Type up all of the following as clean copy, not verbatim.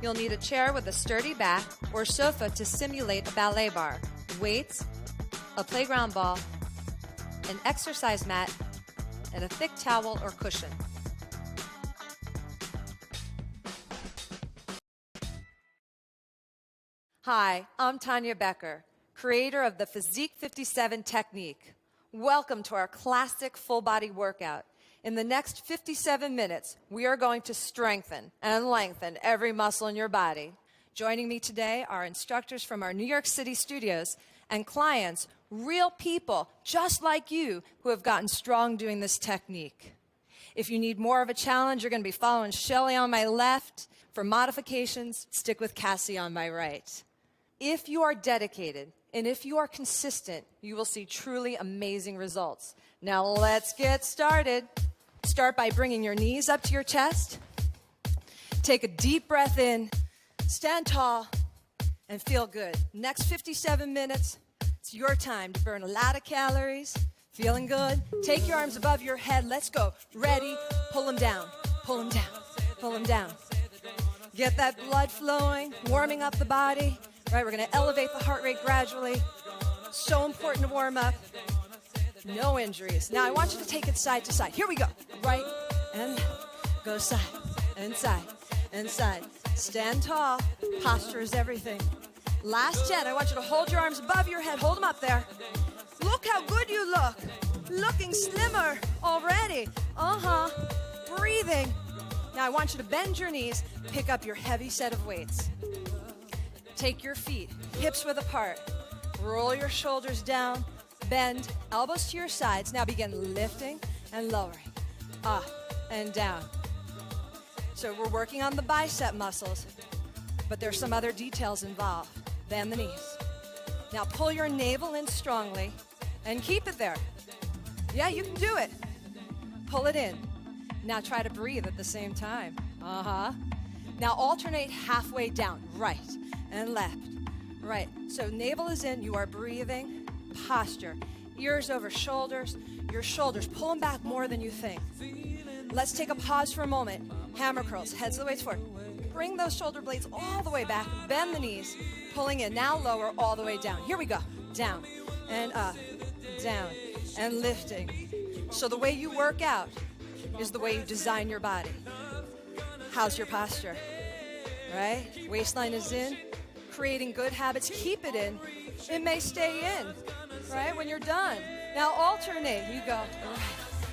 You'll need a chair with a sturdy back or sofa to simulate a ballet bar, weights, a playground ball, an exercise mat, and a thick towel or cushion. Hi, I'm Tanya Becker, creator of the Physique 57 technique. Welcome to our classic full body workout. In the next 57 minutes, we are going to strengthen and lengthen every muscle in your body. Joining me today are instructors from our New York City studios and clients, real people just like you who have gotten strong doing this technique. If you need more of a challenge, you're going to be following Shelly on my left. For modifications, stick with Cassie on my right. If you are dedicated and if you are consistent, you will see truly amazing results. Now let's get started. Start by bringing your knees up to your chest. Take a deep breath in, stand tall, and feel good. Next 57 minutes, it's your time to burn a lot of calories. Feeling good? Take your arms above your head. Let's go. Ready? Pull them down. Pull them down. Pull them down. Get that blood flowing, warming up the body. Right, we're going to elevate the heart rate gradually. So important to warm up. No injuries. Now I want you to take it side to side. Here we go. Right and go side and side and side. Stand tall. Posture is everything. Last 10. I want you to hold your arms above your head. Hold them up there. Look how good you look. Looking slimmer already. Breathing. Now I want you to bend your knees. Pick up your heavy set of weights. Take your feet hips width apart. Roll your shoulders down. Bend, elbows to your sides. Now begin lifting and lowering, up and down. So we're working on the bicep muscles, but there's some other details involved. Bend the knees. Now pull your navel in strongly and keep it there. Yeah, you can do it. Pull it in. Now try to breathe at the same time. Now alternate halfway down, right and left. Right, so navel is in, you are breathing. Posture, ears over shoulders, your shoulders, pull them back more than you think. Let's take a pause for a moment. Hammer curls, heads the weights forward. Bring those shoulder blades all the way back, bend the knees, pulling in, now lower all the way down. Here we go, down and up, down and lifting. So the way you work out is the way you design your body. How's your posture? Right, waistline is in, creating good habits, keep it in. It may stay in, right, when you're done. Now alternate. You go right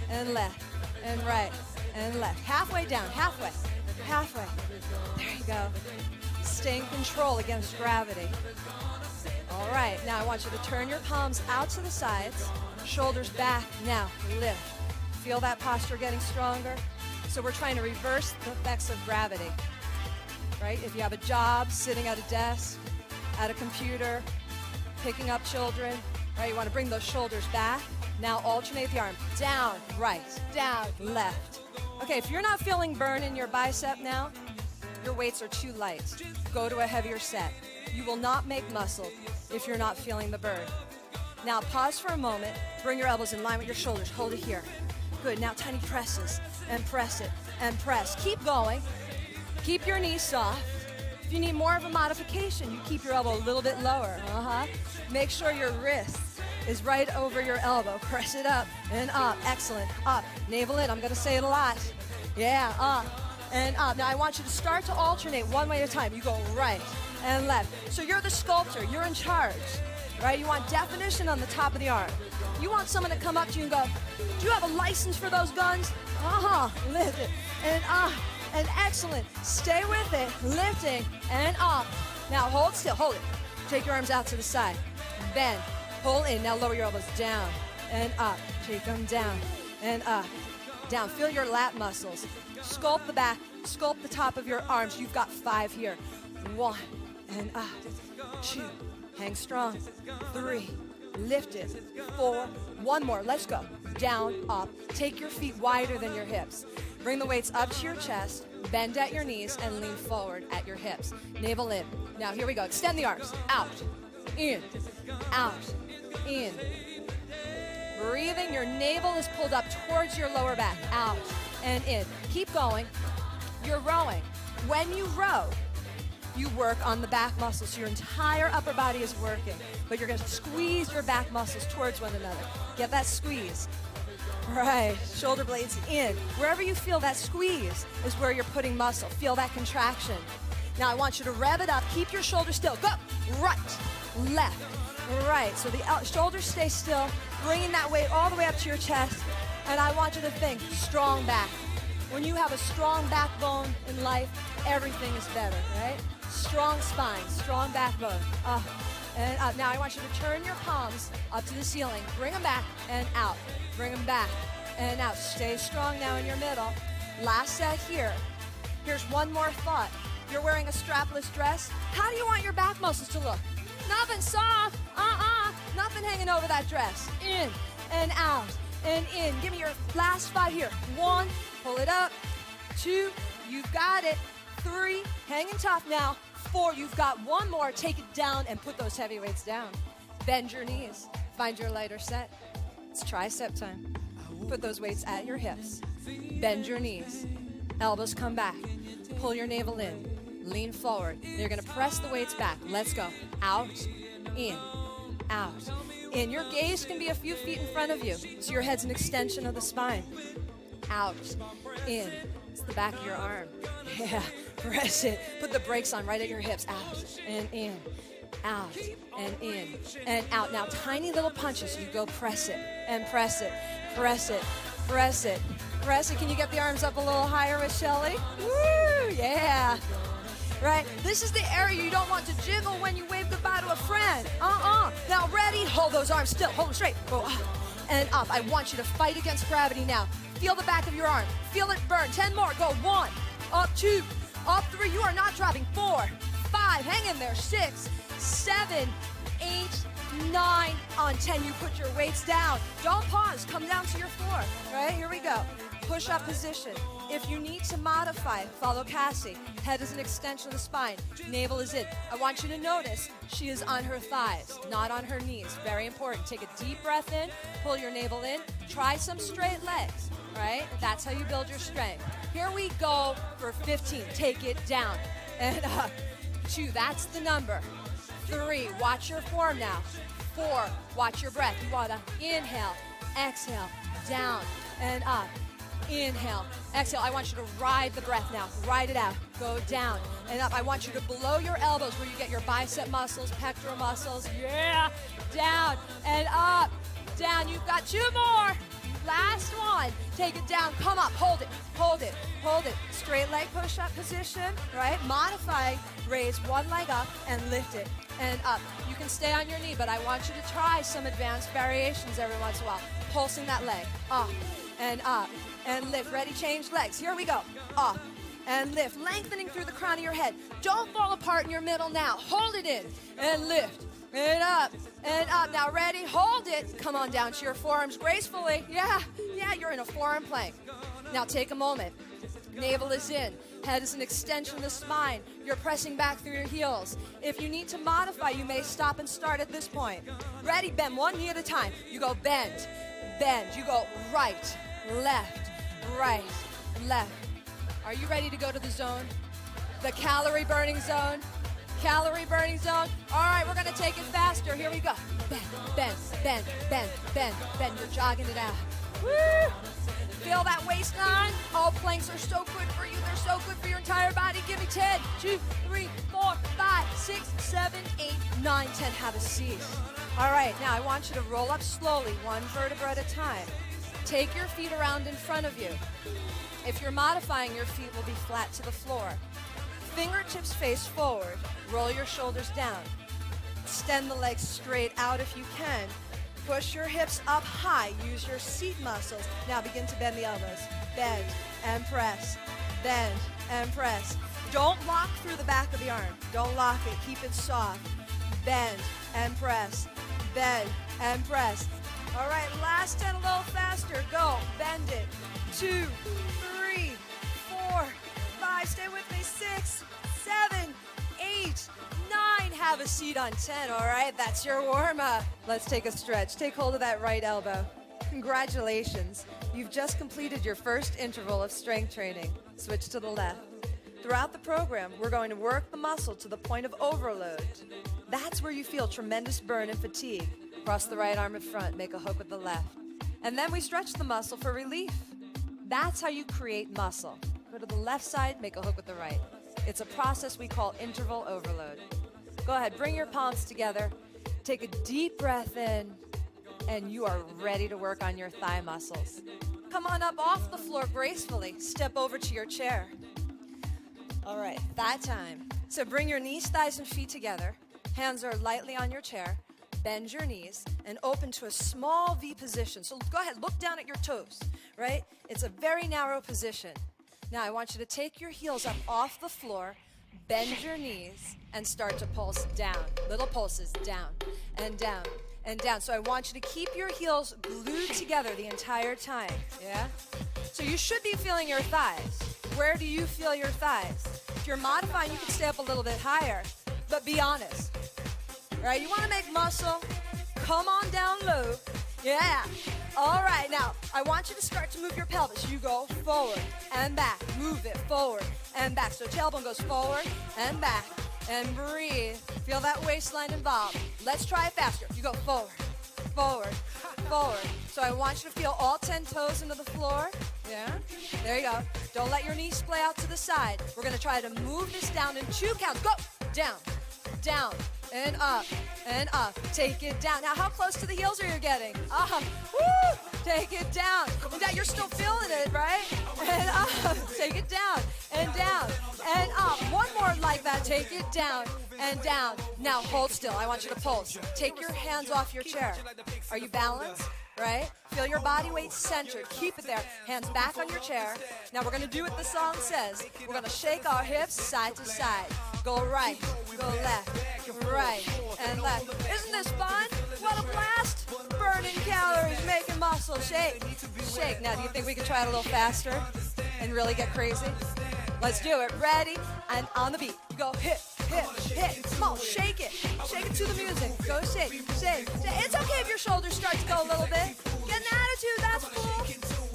and left and right and left. Halfway down, halfway, halfway. There you go. Stay in control against gravity. All right, now I want you to turn your palms out to the sides, shoulders back. Now lift. Feel that posture getting stronger? So we're trying to reverse the effects of gravity, right? If you have a job, sitting at a desk, at a computer, picking up children, right? You want to bring those shoulders back. Now alternate the arm. Down, right, down, left. Okay, if you're not feeling burn in your bicep now, your weights are too light. Go to a heavier set. You will not make muscle if you're not feeling the burn. Now pause for a moment. Bring your elbows in line with your shoulders. Hold it here. Good, now tiny presses and press it and press. Keep going. Keep your knees soft. If you need more of a modification, you keep your elbow a little bit lower. Make sure your wrist is right over your elbow. Press it up and up. Excellent. Up. Navel in. I'm going to say it a lot. Yeah, up and up. Now I want you to start to alternate one way at a time. You go right and left. So you're the sculptor. You're in charge, right? You want definition on the top of the arm. You want someone to come up to you and go, do you have a license for those guns? Lift it and up. And excellent. Stay with it. Lifting and up. Now hold still. Hold it. Take your arms out to the side. Bend. Pull in. Now lower your elbows down and up. Take them down and up. Down. Feel your lat muscles. Sculpt the back. Sculpt the top of your arms. You've got 5 here. 1 and up. 2. Hang strong. 3. Lift it. 4. 1 more. Let's go. Down, up. Take your feet wider than your hips. Bring the weights up to your chest, bend at your knees, and lean forward at your hips. Navel in. Now here we go. Extend the arms. Out, in, out, in. Breathing. Your navel is pulled up towards your lower back. Out and in. Keep going. You're rowing. When you row, you work on the back muscles. So your entire upper body is working, but you're gonna squeeze your back muscles towards one another. Get that squeeze. Right, shoulder blades in. Wherever you feel that squeeze is where you're putting muscle. Feel that contraction. Now I want you to rev it up. Keep your shoulders still. Go. Right, left, right. So the shoulders stay still, bringing that weight all the way up to your chest. And I want you to think, strong back. When you have a strong backbone in life, everything is better, right? Strong spine, strong backbone. And up. Now I want you to turn your palms up to the ceiling. Bring them back and out. Bring them back and out. Stay strong now in your middle. Last set here. Here's one more thought. You're wearing a strapless dress. How do you want your back muscles to look? Nothing soft. Nothing hanging over that dress. In and out and in. Give me your last 5 here. 1, pull it up. 2, you've got it. 3, hanging tough now. 4, you've got one more. Take it down and put those heavy weights down. Bend your knees. Find your lighter set. It's tricep time. Put those weights at your hips. Bend your knees. Elbows come back. Pull your navel in. Lean forward. You're going to press the weights back. Let's go. Out, in, out, in. Your gaze can be a few feet in front of you, so your head's an extension of the spine. Out, in. It's the back of your arm. Yeah, press it. Put the brakes on right at your hips. Out and in. Out and in and out. Now tiny little punches. You go press it and press it, press it, press it, press it. Can you get the arms up a little higher with Shelly? Woo, yeah. Right, this is the area you don't want to jiggle when you wave goodbye to a friend. Now ready, hold those arms still, hold them straight. Go up and up. I want you to fight against gravity now. Feel the back of your arm, feel it burn. 10 more, go. 1, up 2, up 3, you are not dropping. 4, 5, hang in there. 6, 7, 8, 9. On 10, you put your weights down. Don't pause, come down to your floor. Right, here we go. Push-up position. If you need to modify, follow Cassie. Head is an extension of the spine. Navel is in. I want you to notice she is on her thighs, not on her knees. Very important. Take a deep breath in. Pull your navel in. Try some straight legs, right? That's how you build your strength. Here we go for 15. Take it down and up. 2, that's the number. 3, watch your form now. 4, watch your breath. You want to inhale, exhale, down and up. Inhale, exhale. I want you to ride the breath now. Ride it out. Go down and up. I want you to blow your elbows where you get your bicep muscles, pectoral muscles. Yeah. Down and up. Down. You've got 2 more. Last one. Take it down. Come up. Hold it. Hold it. Hold it. Straight leg push-up position, right? Modify. Raise one leg up and lift it and up. You can stay on your knee, but I want you to try some advanced variations every once in a while. Pulsing that leg. Up and up. And lift. Ready? Change legs. Here we go. Up and lift. Lengthening through the crown of your head. Don't fall apart in your middle now. Hold it in and lift. And up and up. Now ready? Hold it. Come on down to your forearms gracefully. Yeah, you're in a forearm plank. Now take a moment. Navel is in. Head is an extension of the spine. You're pressing back through your heels. If you need to modify, you may stop and start at this point. Ready? Bend one knee at a time. You go bend, bend. You go right, left, right, left. Are you ready to go to the zone? The calorie burning zone? Calorie burning zone? All right, we're gonna take it faster. Here we go. Bend, bend, bend, bend, bend, bend. You're jogging it out. Woo! Feel that waistline? All planks are so good for you. They're so good for your entire body. Give me 10, 2, 3, 4, 5, 6, 7, 8, 9, 10. Have a seat. All right, now I want you to roll up slowly, one vertebra at a time. Take your feet around in front of you. If you're modifying, your feet will be flat to the floor. Fingertips face forward. Roll your shoulders down. Extend the legs straight out if you can. Push your hips up high. Use your seat muscles. Now begin to bend the elbows. Bend and press. Bend and press. Don't lock through the back of the arm. Don't lock it. Keep it soft. Bend and press. Bend and press. All right, last 10, a little faster. Go. Bend it. 2, 3, 4, 5. Stay with me. 6, 7, 8, 9. Have a seat on 10. All right, that's your warm-up. Let's take a stretch. Take hold of that right elbow. Congratulations. You've just completed your first interval of strength training. Switch to the left. Throughout the program, we're going to work the muscle to the point of overload. That's where you feel tremendous burn and fatigue. Cross the right arm in front, make a hook with the left. And then we stretch the muscle for relief. That's how you create muscle. Go to the left side, make a hook with the right. It's a process we call interval overload. Go ahead, bring your palms together, take a deep breath in, and you are ready to work on your thigh muscles. Come on up off the floor gracefully. Step over to your chair. All right, that time. So bring your knees, thighs, and feet together. Hands are lightly on your chair. Bend your knees and open to a small V position. So go ahead, look down at your toes, right? It's a very narrow position. Now I want you to take your heels up off the floor, bend your knees, and start to pulse down. Little pulses, down and down and down. So I want you to keep your heels glued together the entire time, yeah? So you should be feeling your thighs. Where do you feel your thighs? If you're modifying, you can stay up a little bit higher, but be honest. Right, you want to make muscle, come on down low, yeah. All right, now, I want you to start to move your pelvis. You go forward and back, move it forward and back. So tailbone goes forward and back, and breathe. Feel that waistline involved. Let's try it faster. You go forward, forward, forward. So I want you to feel all 10 toes into the floor, yeah. There you go. Don't let your knees splay out to the side. We're gonna try to move this down in 2 counts. Go, down, down, and up, and up. Take it down. Now, how close to the heels are you getting? Woo! Take it down. And down. You're still feeling it, right? And up. Take it down, and up. One more like that. Take it down, and down. Now, hold still. I want you to pulse. Take your hands off your chair. Are you balanced? Right? Feel your body weight centered. Keep it there. Hands back on your chair. Now we're going to do what the song says. We're going to shake our hips side to side. Go right, go left, right, and left. Isn't this fun? What a blast! Burning calories, making muscle. Shake, shake. Now, do you think we could try it a little faster and really get crazy? Let's do it. Ready? And on the beat. You go hit, hit, hit. Come on, shake it. Shake it to the music. Go shake, shake, shake. It's okay if your shoulders start to go a little bit. Get an attitude, that's cool.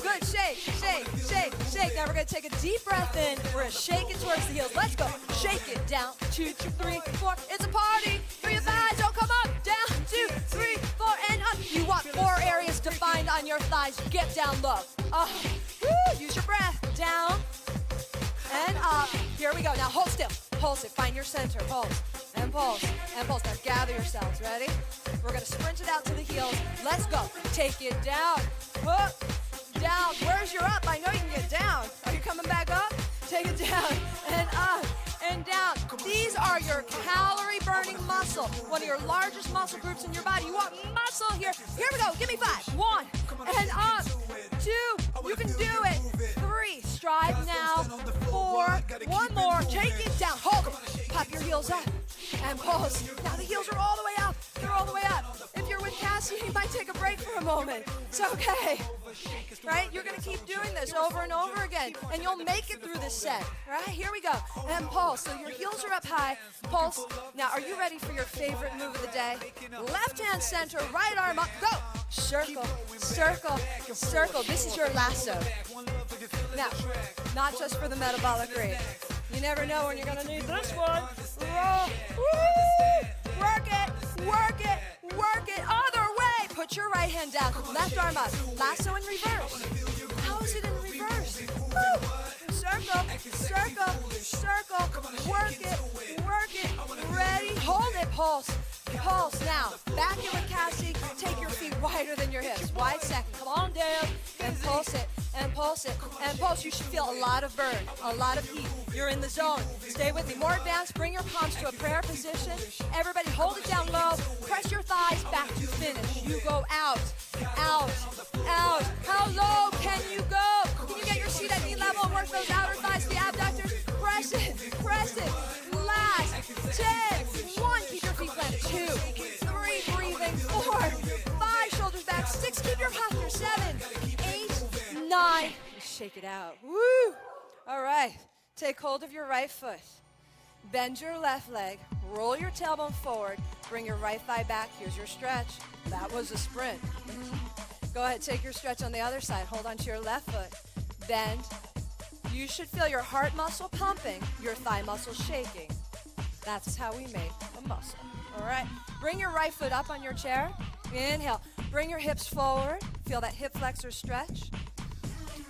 Good, shake, shake, shake, shake. Now we're gonna take a deep breath in. We're gonna shake it towards the heels. Let's go. Shake it down. 2, 3, 4. It's a party. For your thighs, don't come up. Down, 2, 3, 4, and up. You want 4 areas defined on your thighs. Get down low. Woo, use your breath. Down and up. Here we go. Now hold still. Pulse it. Find your center. Pulse and pulse and pulse. Now gather yourselves. Ready? We're going to sprint it out to the heels. Let's go. Take it down. Hook. Down. Where's your up? I know you can get down. Are you coming back up? Take it down and up and down. These are your calorie burning muscle. One of your largest muscle groups in your body. You want muscle here. Here we go. Give me 5. 1 and up. 2. You can do it. 3. Strive now. 4. 1 more. Take it down. Hold it. Pop your heels up and pulse. Now the heels are all the way up. They're all the way up. If you're with Cassie, you might take a break for a moment. It's okay. Right? You're going to keep doing this over and over again, and you'll make it through this set. Right? Here we go. And pulse. So your heels are up high. Pulse. Now, are you ready for your favorite move of the day? Left hand center, right arm up. Go. Circle, circle, circle. This is your lasso. Now, not just for the metabolic rate. You never know when you're going to need this one. Roll. Woo! Work it, work it, work it. Other way. Put your right hand down. Left arm up. Lasso in reverse. How is it in reverse? Woo! Circle, circle, circle. Work it, ready. Hold it, pulse. Pulse. Now, back in with Cassie. Take your feet wider than your hips. Wide second. Come on down and pulse it, and pulse it, and pulse. You should feel a lot of burn, a lot of heat. You're in the zone. Stay with me. More advanced. Bring your palms to a prayer position. Everybody hold it down low. Press your thighs back to finish. You go out, out, out. How low can you go? Can you get your seat at knee level and work those outer thighs, the abductors? Press it, press it. Last 10. 1. Keep your feet planted. 2, 3. Breathing. 4, 5. Shoulders back. 6. Keep your posture. 7, 8, 9. Shake it out. Woo! All right. Take hold of your right foot. Bend your left leg. Roll your tailbone forward. Bring your right thigh back. Here's your stretch. That was a sprint. Go ahead. Take your stretch on the other side. Hold on to your left foot. Bend. You should feel your heart muscle pumping, your thigh muscle shaking. That's how we make a muscle. All right, bring your right foot up on your chair. Inhale, bring your hips forward. Feel that hip flexor stretch.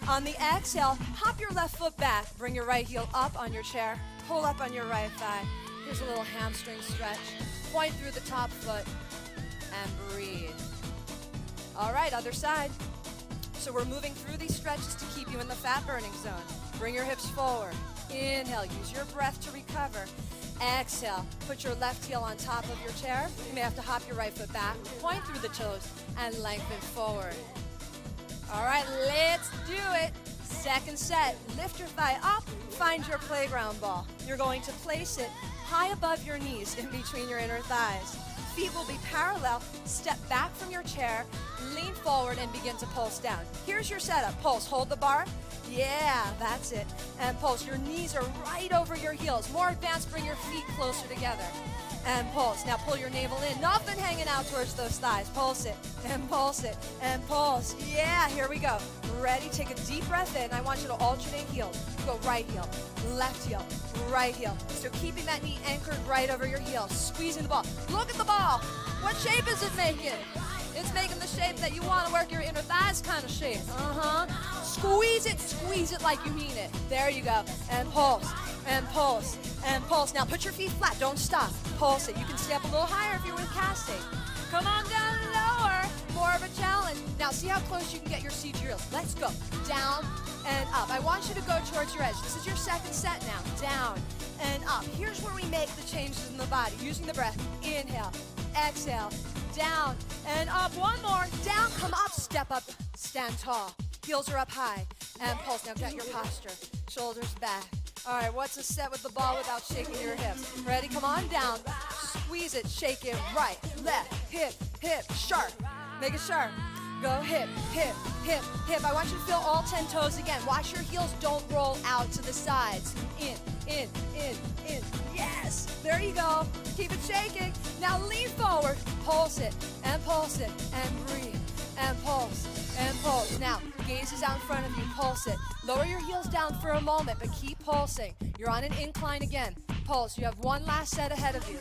On the exhale, hop your left foot back. Bring your right heel up on your chair. Pull up on your right thigh. Here's a little hamstring stretch. Point through the top foot and breathe. All right, other side. So we're moving through these stretches to keep you in the fat burning zone. Bring your hips forward. Inhale, use your breath to recover. Exhale, put your left heel on top of your chair. You may have to hop your right foot back, point through the toes, and lengthen forward. All right, let's do it. Second set, lift your thigh up, find your playground ball. You're going to place it high above your knees in between your inner thighs. Feet will be parallel. Step back from your chair, lean forward, and begin to pulse down. Here's your setup. Pulse, hold the bar. Yeah, that's it. And pulse. Your knees are right over your heels. More advanced, bring your feet closer together. And pulse. Now pull your navel in. Nothing hanging out towards those thighs. Pulse it, and pulse it, and pulse. Yeah, here we go. Ready? Take a deep breath in. I want you to alternate heels. Go right heel, left heel, right heel. So keeping that knee anchored right over your heel. Squeezing the ball. Look at the ball. What shape is it making? It's making the shape that you want to work your inner thighs kind of shape. Squeeze it like you mean it. There you go. And pulse, and pulse, and pulse. Now put your feet flat. Don't stop. Pulse it. You can step a little higher if you're with casting. Come on down lower. More of a challenge. Now see how close you can get your seat to your heels. Let's go. Down and up. I want you to go towards your edge. This is your second set now. Down and up. Here's where we make the changes in the body. Using the breath. Inhale. Exhale. Down and up. One more. Down. Come up. Step up. Stand tall. Heels are up high. And pulse. Now get your posture. Shoulders back. All right, what's a set with the ball without shaking your hips? Ready? Come on down. Squeeze it. Shake it. Right, left, hip, hip, sharp. Make it sharp. Go hip, hip, hip, hip. I want you to feel all 10 toes again. Watch your heels don't roll out to the sides. In. Yes, there you go. Keep it shaking. Now lean forward. Pulse it, and breathe, and pulse, and pulse. Now, gaze is out in front of you. Pulse it. Lower your heels down for a moment, but keep pulsing. You're on an incline again. Pulse. You have one last set ahead of you.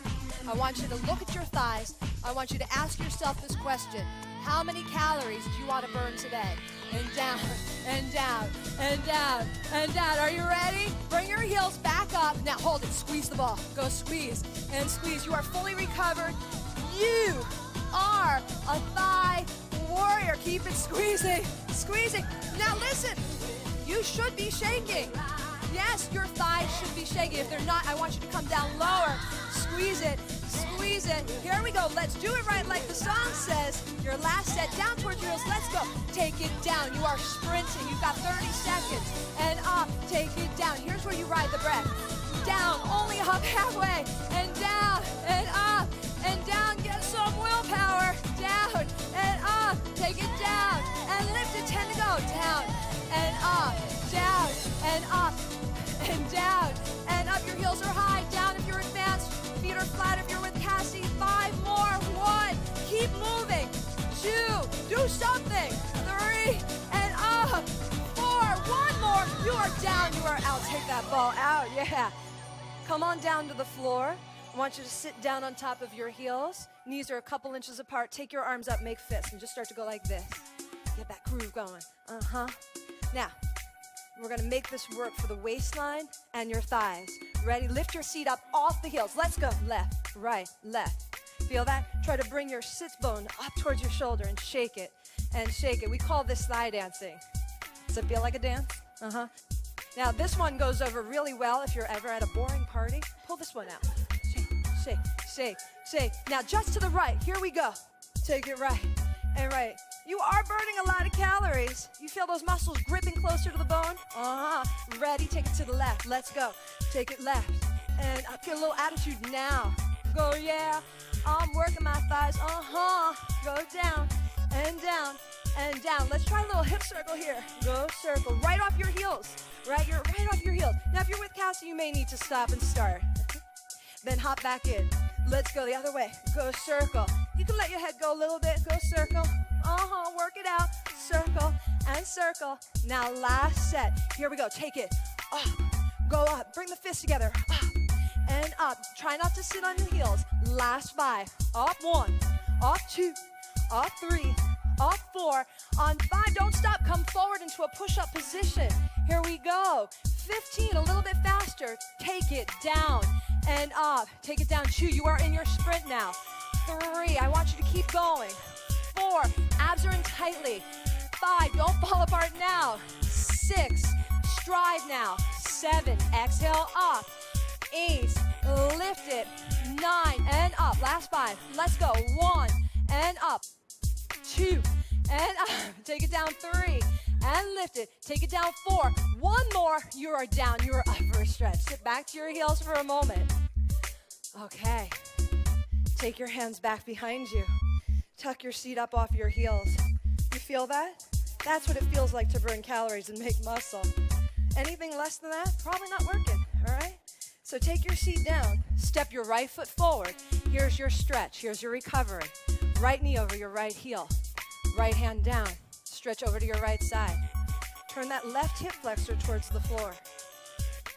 I want you to look at your thighs. I want you to ask yourself this question. How many calories do you want to burn today? And down, and down, and down, and down. Are you ready? Bring your heels back up. Now hold it. Squeeze the ball. Go squeeze and squeeze. You are fully recovered. You are a thigh warrior. Keep it squeezing, squeezing. Now listen, you should be shaking. Yes, your thighs should be shaking. If they're not, I want you to come down lower. Squeeze it, squeeze it. Here we go. Let's do it right like the song says. Your last set, down towards your heels. Let's go. Take it down. You are sprinting. You've got 30 seconds. And up. Take it down. Here's where you ride the breath. Down, only up halfway. And down, and up, and down. Get some willpower. Down, and up. Take it down. And lift it. 10 to go. Down, and up. Down, and up, and down, and up. Your heels are high. Down if you're advanced. Feet are flat if you're with Cassie. 5 more. 1. Keep moving. 2. Do something. 3. And up. 4. 1 more. You are down. You are out. Take that ball out. Yeah. Come on down to the floor. I want you to sit down on top of your heels. Knees are a couple inches apart. Take your arms up. Make fists. And just start to go like this. Get that groove going. Now, we're going to make this work for the waistline and your thighs. Ready? Lift your seat up off the heels. Let's go. Left, right, left. Feel that? Try to bring your sits bone up towards your shoulder and shake it and shake it. We call this thigh dancing. Does it feel like a dance? Now, this one goes over really well if you're ever at a boring party. Pull this one out. Shake, shake, shake, shake. Now, just to the right. Here we go. Take it right and right. You are burning a lot of calories. You feel those muscles gripping closer to the bone? Ready? Take it to the left. Let's go. Take it left. And up. Get a little attitude now. Go, yeah. I'm working my thighs. Go down and down and down. Let's try a little hip circle here. Go circle. Right off your heels. Right? You're right off your heels. Now, if you're with Cassie, you may need to stop and start. Then hop back in. Let's go the other way. Go circle. You can let your head go a little bit. Go circle. Work it out. Circle and circle. Now last set. Here we go. Take it up. Go up. Bring the fists together. Up and up. Try not to sit on your heels. Last 5. Up 1. Up 2. Up 3. Up 4. On 5, don't stop. Come forward into a push-up position. Here we go. 15, a little bit faster. Take it down and up. Take it down. 2, you are in your sprint now. 3, I want you to keep going. 4, abs are in tightly. 5, don't fall apart now. 6, strive now. 7, exhale up. 8, lift it. 9, and up. Last 5, let's go. 1, and up. 2, and up. Take it down. 3, and lift it. Take it down. 4, 1 more. You are down. You are up for a stretch. Sit back to your heels for a moment. Okay. Take your hands back behind you. Tuck your seat up off your heels. You feel that? That's what it feels like to burn calories and make muscle. Anything less than that, probably not working, all right? So take your seat down. Step your right foot forward. Here's your stretch. Here's your recovery. Right knee over your right heel. Right hand down. Stretch over to your right side. Turn that left hip flexor towards the floor.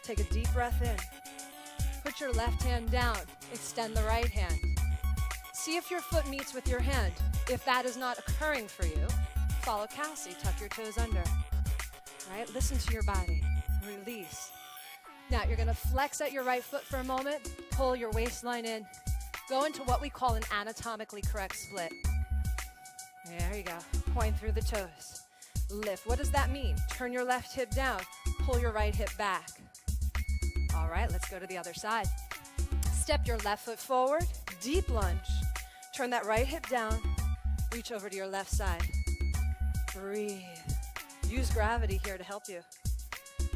Take a deep breath in. Put your left hand down. Extend the right hand. See if your foot meets with your hand. If that is not occurring for you, follow Cassie. Tuck your toes under. All right, listen to your body. Release. Now you're going to flex at your right foot for a moment. Pull your waistline in. Go into what we call an anatomically correct split. There you go. Point through the toes. Lift. What does that mean? Turn your left hip down. Pull your right hip back. All right, let's go to the other side. Step your left foot forward. Deep lunge. Turn that right hip down. Reach over to your left side. Breathe. Use gravity here to help you.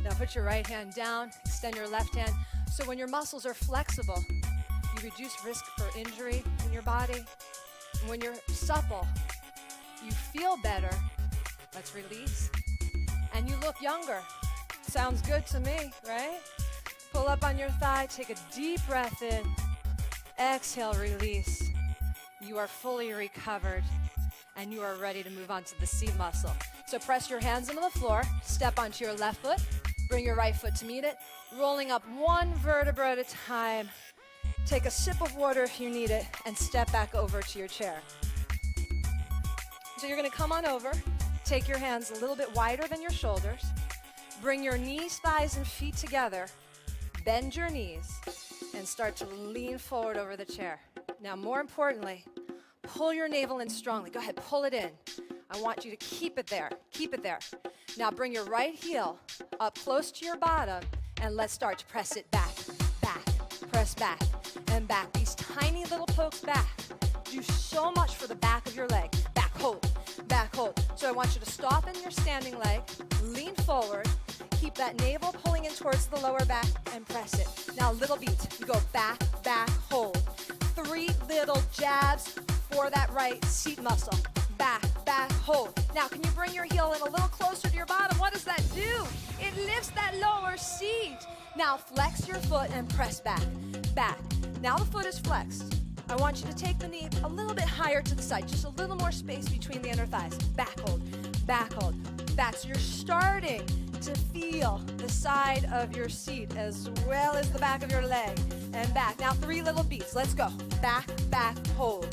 Now put your right hand down. Extend your left hand. So when your muscles are flexible, you reduce risk for injury in your body. And when you're supple, you feel better. Let's release. And you look younger. Sounds good to me, right? Pull up on your thigh. Take a deep breath in. Exhale, release. You are fully recovered. And you are ready to move on to the seat muscle. So press your hands into the floor. Step onto your left foot. Bring your right foot to meet it. Rolling up 1 vertebra at a time. Take a sip of water if you need it. And step back over to your chair. So you're going to come on over. Take your hands a little bit wider than your shoulders. Bring your knees, thighs, and feet together. Bend your knees. And start to lean forward over the chair. Now, more importantly, pull your navel in strongly. Go ahead, pull it in. I want you to keep it there. Keep it there. Now bring your right heel up close to your bottom, and let's start to press it back, back, press back, and back. These tiny little pokes back do so much for the back of your leg. Back, hold, back, hold. So I want you to soften your standing leg, lean forward, keep that navel pulling in towards the lower back, and press it. Now, little beats. You go back, back, hold. 3 little jabs for that right seat muscle. Back, back, hold. Now, can you bring your heel in a little closer to your bottom? What does that do? It lifts that lower seat. Now, flex your foot and press back, back. Now the foot is flexed. I want you to take the knee a little bit higher to the side, just a little more space between the inner thighs. Back hold, back hold, back. So you're starting to feel the side of your seat as well as the back of your leg. And back. Now 3 little beats. Let's go. Back, back, hold.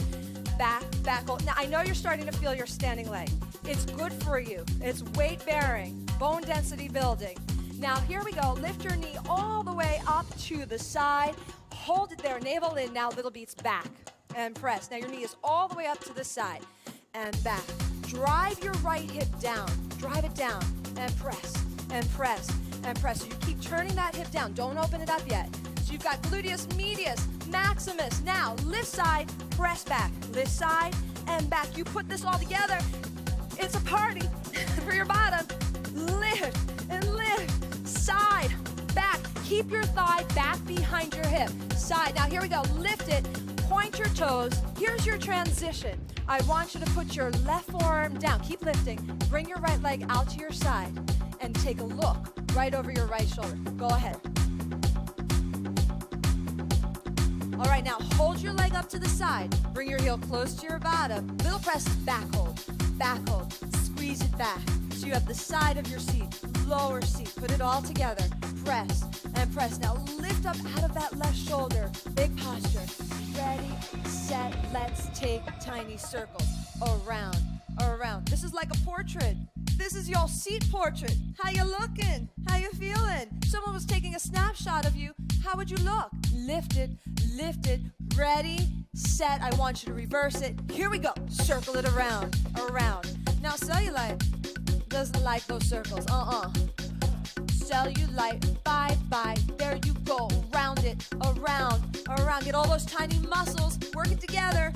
Back, back, hold. Now I know you're starting to feel your standing leg. It's good for you. It's weight bearing, bone density building. Now here we go. Lift your knee all the way up to the side. Hold it there, navel in. Now little beats back and press. Now your knee is all the way up to the side and back. Drive your right hip down. Drive it down and press and press and press. So you keep turning that hip down. Don't open it up yet. So you've got gluteus medius, maximus. Now lift side, press back. Lift side and back. You put this all together. It's a party for your bottom. Lift and lift. Side, back. Keep your thigh back behind your hip. Side. Now here we go. Lift it. Point your toes. Here's your transition. I want you to put your left forearm down. Keep lifting. Bring your right leg out to your side and take a look right over your right shoulder. Go ahead. All right, now hold your leg up to the side. Bring your heel close to your bottom. Little press, back hold, back hold. Squeeze it back. So you have the side of your seat, lower seat. Put it all together. press, and press. Now lift up out of that left shoulder. Big posture. Ready, set, let's take tiny circles. Around, around. This is like a portrait. This is your seat portrait. How you looking? How you feeling? Someone was taking a snapshot of you. How would you look? Lifted, lifted, ready, set. I want you to reverse it. Here we go. Circle it around, around. Now cellulite doesn't like those circles. Cellulite, bye-bye. There you go. Round it, around, around. Get all those tiny muscles working together.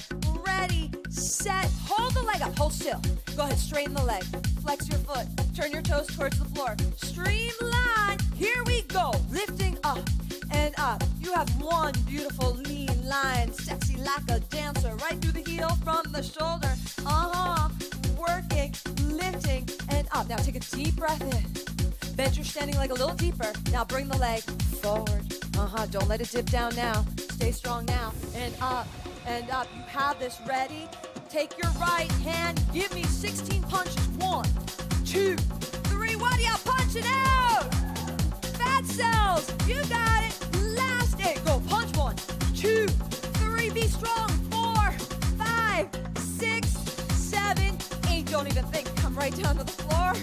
Ready, set. Hold the leg up. Hold still. Go ahead, straighten the leg. Flex your foot. Turn your toes towards the floor. Streamline. Here we go. Lifting up and up. You have one beautiful lean line. Sexy like a dancer. Right through the heel from the shoulder. Working, lifting, and up. Now take a deep breath in. Bend your standing leg a little deeper. Now bring the leg forward. Don't let it dip down now. Stay strong now. And up, and up. You have this. Ready? Take your right hand. Give me 16 punches. 1, 2, 3. What are you punching out? Fat cells. You got it. Last 8. Go. Punch. 1, 2, 3. Be strong. 4, 5, 6, 7, 8. Don't even think. Come right down to the floor.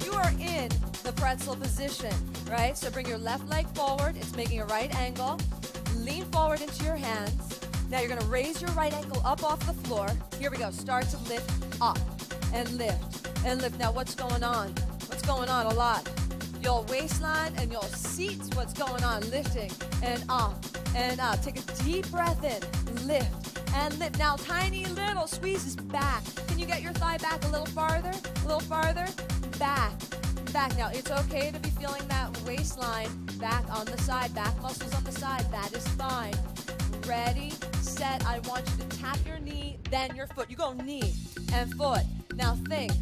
You are in the pretzel position, right? So bring your left leg forward. It's making a right angle. Lean forward into your hands. Now you're going to raise your right ankle up off the floor. Here we go. Start to lift up and lift and lift. Now what's going on? What's going on? A lot. Your waistline and your seats. What's going on? Lifting and up and up. Take a deep breath in. Lift and lift. Now tiny little squeezes back. Can you get your thigh back a little farther? A little farther? Back. Back. Now it's okay to be feeling that waistline back on the side, back muscles on the side. That is fine. Ready, set. I want you to tap your knee, then your foot. You go knee and foot. Now think.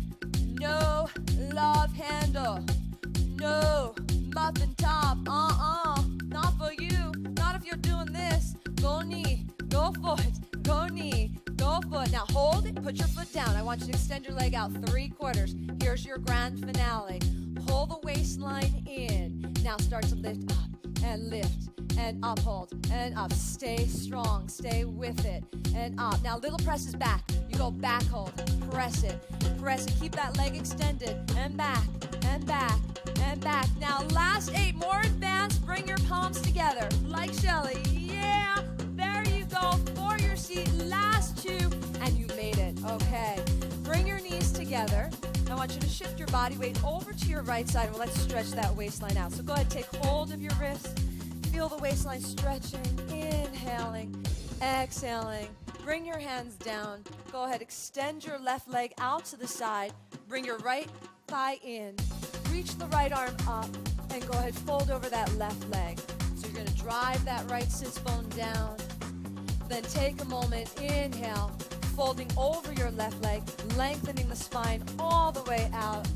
No love handle. No muffin top. Not for you. Not if you're doing this. Go knee, go foot, go knee, go foot. Now hold it, put your foot down. I want you to extend your leg out 3/4. Here's your grand finale. Pull the waistline in. Now start to lift up and lift and up, hold and up. Stay strong, stay with it and up. Now little presses back. You go back hold, press it, keep that leg extended and back and back and back. Now last 8, more advanced. Bring your palms together like Shelly. Yeah, there you go for your seat. Last 2 and you made it. Okay, bring your knees together. I want you to shift your body weight over to your right side. Well, let's stretch that waistline out. So go ahead, take hold of your wrist. Feel the waistline stretching. Inhaling, exhaling. Bring your hands down. Go ahead, extend your left leg out to the side. Bring your right thigh in. Reach the right arm up and go ahead, fold over that left leg. So you're gonna drive that right sits bone down. Then take a moment, inhale, folding over your left leg, lengthening the spine all the way out.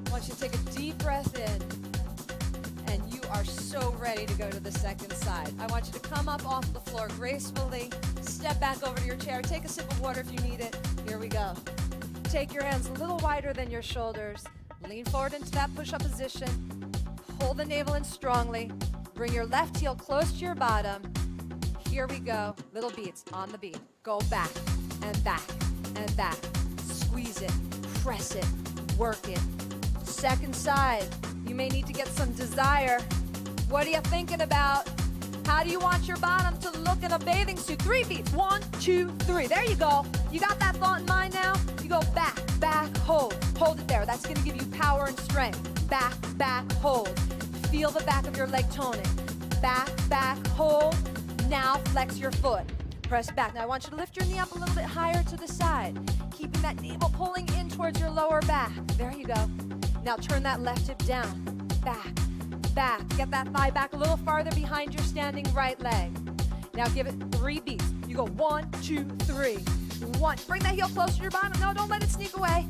I want you to take a deep breath in, and you are so ready to go to the second side. I want you to come up off the floor gracefully, step back over to your chair, take a sip of water if you need it. Here we go. Take your hands a little wider than your shoulders. Lean forward into that push-up position. Pull the navel in strongly. Bring your left heel close to your bottom. Here we go. Little beats on the beat. Go back and back and back. Squeeze it, press it, work it. Second side. You may need to get some desire. What are you thinking about? How do you want your bottom to look in a bathing suit? 3 beats. 1, 2, 3. There you go. You got that thought in mind now? You go back, back, hold. Hold it there. That's going to give you power and strength. Back, back, hold. Feel the back of your leg toning. Back, back, hold. Now flex your foot. Press back. Now I want you to lift your knee up a little bit higher to the side, keeping that navel pulling in towards your lower back. There you go. Now turn that left hip down. Back, back. Get that thigh back a little farther behind your standing right leg. Now give it 3 beats. You go 1, 2, 3. 1. Bring that heel closer to your bottom. No, don't let it sneak away.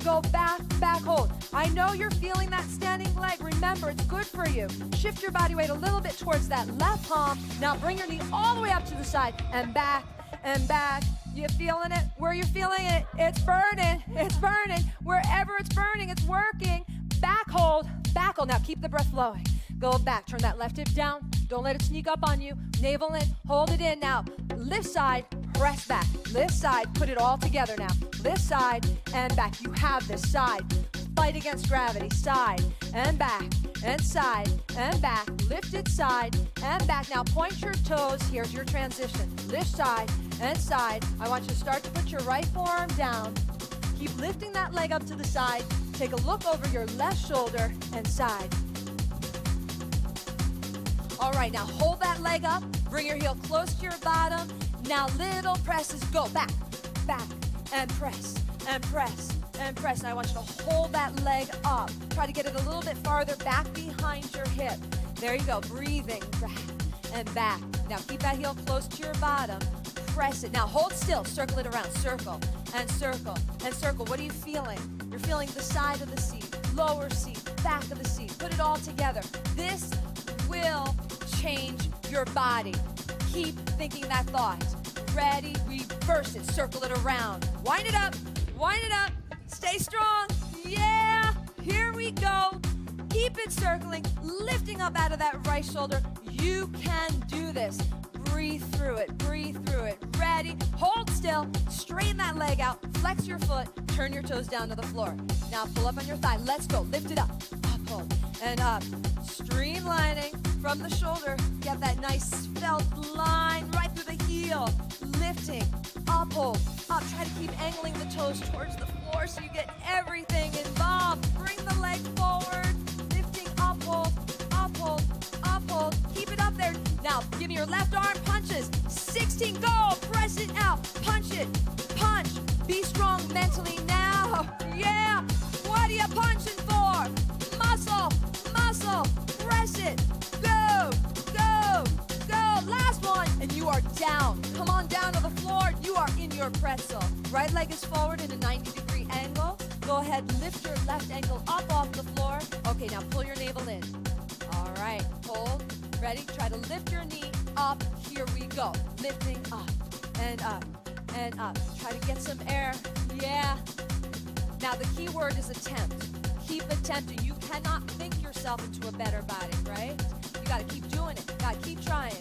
Go back, back, hold. I know you're feeling that standing leg. Remember, it's good for you. Shift your body weight a little bit towards that left palm. Now bring your knee all the way up to the side and back and back. You feeling it? Where you're feeling it, it's burning. It's burning. Wherever it's burning, it's working. Back hold, back hold. Now keep the breath flowing. Go back, turn that left hip down. Don't let it sneak up on you. Navel in, hold it in now. Lift side, press back. Lift side, put it all together now. Lift side and back. You have this side. Fight against gravity. Side and back and side and back. Lift it side and back. Now point your toes. Here's your transition. Lift side and side. I want you to start to put your right forearm down. Keep lifting that leg up to the side. Take a look over your left shoulder and side. All right, now hold that leg up. Bring your heel close to your bottom. Now little presses. Go back, back, and press, and press, and press. And I want you to hold that leg up. Try to get it a little bit farther back behind your hip. There you go, breathing back and back. Now keep that heel close to your bottom. Press it. Now hold still. Circle it around. Circle and circle and circle. What are you feeling? You're feeling the side of the seat, lower seat, back of the seat. Put it all together. This will change your body. Keep thinking that thought. Ready? Reverse it. Circle it around. Wind it up. Wind it up. Stay strong. Yeah. Here we go. Keep it circling. Lifting up out of that right shoulder. You can do this. Breathe through it. Breathe through it. Ready? Hold still. Straighten that leg out. Flex your foot. Turn your toes down to the floor. Now pull up on your thigh. Let's go. Lift it up. Up, hold, and up. Streamlining from the shoulder. Get that nice svelte line right through the heel. Lifting. Up, hold, up. Try to keep angling the toes towards the floor so you get everything involved. Bring the leg forward. Lifting. Up, hold, up, hold, up, hold. Keep it up there. Now, give me your left arm punches. 16, go. Press it out. Punch it. Punch. Be strong mentally now. Yeah. What are you punching for? Muscle. Muscle. Press it. Go. Go. Go. Last one. And you are down. Come on down to the floor. You are in your pretzel. Right leg is forward in a 90-degree angle. Go ahead. Lift your left ankle up off the floor. Okay, now pull your navel in. All right. Hold. Ready? Try to lift your knee up. Here we go. Lifting up and up and up. Try to get some air. Yeah. Now the key word is attempt. Keep attempting. You cannot think yourself into a better body, right? You got to keep doing it. Got to keep trying.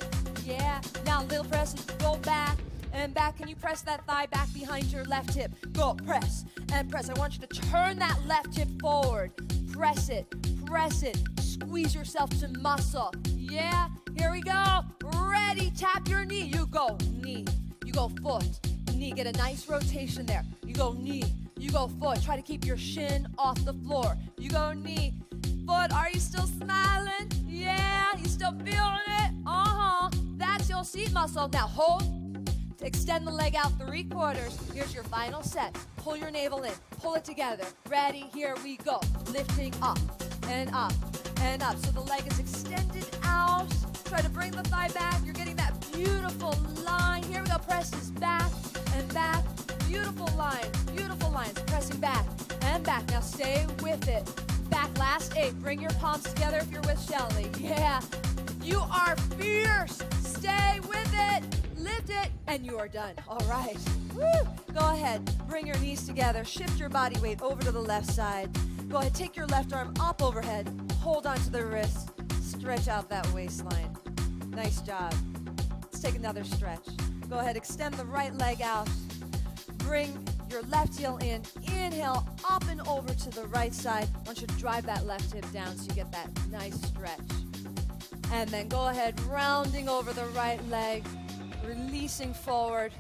Yeah. Now little presses. Go back and back. Can you press that thigh back behind your left hip? Go. Press and press. I want you to turn that left hip forward. Press it. Press it. Squeeze yourself to muscle. Yeah, here we go. Ready, tap your knee. You go knee, you go foot, knee. Get a nice rotation there. You go knee, you go foot. Try to keep your shin off the floor. You go knee, foot. Are you still smiling? Yeah, you still feeling it? That's your seat muscle. Now hold, extend the leg out 3/4. Here's your final set. Pull your navel in, pull it together. Ready, here we go. Lifting up and up and up. So the leg is extended out. Try to bring the thigh back. You're getting that beautiful line. Here we go. Presses back and back. Beautiful lines. Pressing back and back. Now stay with it. Back, last 8. Bring your palms together if you're with Shelly. Yeah. You are fierce. Stay with it. Lift it. And you are done. All right. Woo. Go ahead. Bring your knees together. Shift your body weight over to the left side. Go ahead. Take your left arm up overhead. Hold on to the wrist. Stretch out that waistline. Nice job. Let's take another stretch. Go ahead. Extend the right leg out. Bring your left heel in. Inhale up and over to the right side. I want you to drive that left hip down so you get that nice stretch. And then go ahead, rounding over the right leg, releasing forward.